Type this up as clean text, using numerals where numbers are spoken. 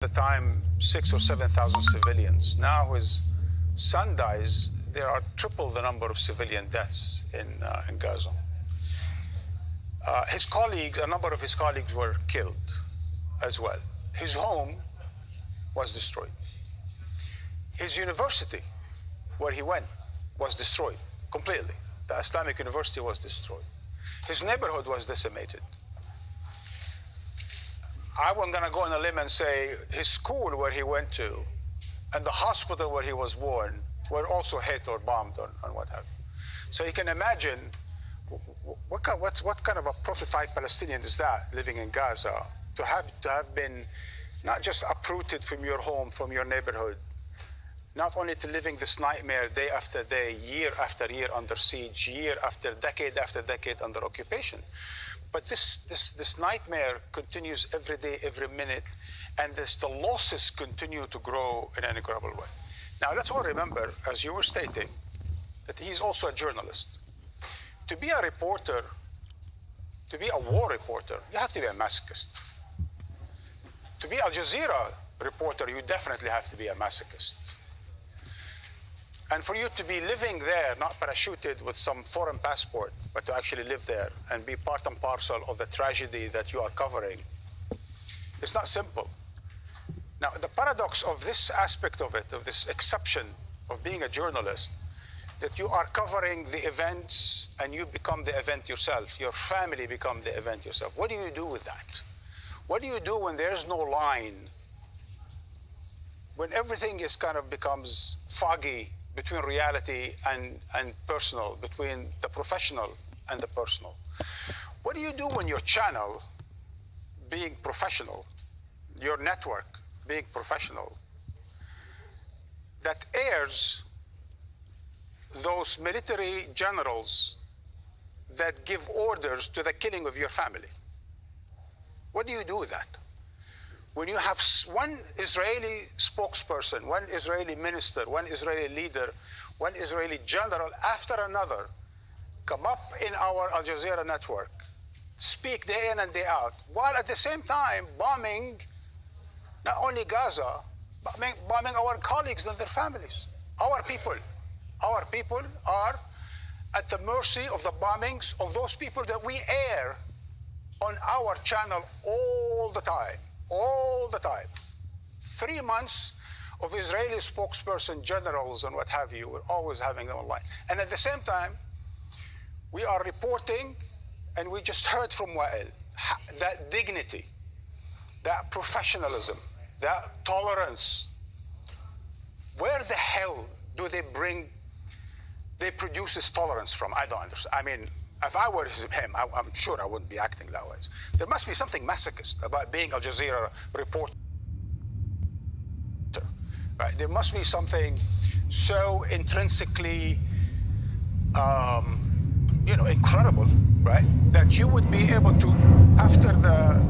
the time 6,000 or 7,000 civilians. Now his son dies, there are triple the number of civilian deaths in Gaza. His colleagues, a number of his colleagues were killed as well. His home was destroyed. His university, where he went, was destroyed completely. The Islamic University was destroyed. His neighborhood was decimated. I'm going to go on a limb and say his school where he went to and the hospital where he was born were also hit or bombed and what have you. So you can imagine what kind of a prototype Palestinian is that living in Gaza, to have been not just uprooted from your home, from your neighborhood, not only to living this nightmare day after day, year after year under siege, year after decade under occupation. But this nightmare continues every day, every minute, and the losses continue to grow in an incredible way. Now, let's all remember, as you were stating, that he's also a journalist. To be a reporter, to be a war reporter, you have to be a masochist. To be Al Jazeera reporter, you definitely have to be a masochist. And for you to be living there, not parachuted with some foreign passport, but to actually live there and be part and parcel of the tragedy that you are covering, it's not simple. Now, the paradox of this aspect of it, of this exception of being a journalist, that you are covering the events and you become the event yourself. Your family become the event yourself. What do you do with that? What do you do when there's no line? When everything is kind of becomes foggy between reality and personal, between the professional and the personal? What do you do when your channel, being professional, your network being professional, that airs those military generals that give orders to the killing of your family? What do you do with that? When you have one Israeli spokesperson, one Israeli minister, one Israeli leader, one Israeli general after another come up in our Al Jazeera network, speak day in and day out, while at the same time bombing not only Gaza, bombing our colleagues and their families, our people. Our people are at the mercy of the bombings of those people that we air on our channel all the time. All the time. 3 months of Israeli spokesperson generals and what have you, we're always having them online. And at the same time, we are reporting, and we just heard from Wael, that dignity, that professionalism, that tolerance. Where the hell do they produce this tolerance from? I don't understand. I mean, if I were him, I'm sure I wouldn't be acting that way. There must be something masochist about being Al Jazeera reporter. Right? There must be something so intrinsically, incredible, right? That you would be able to, after the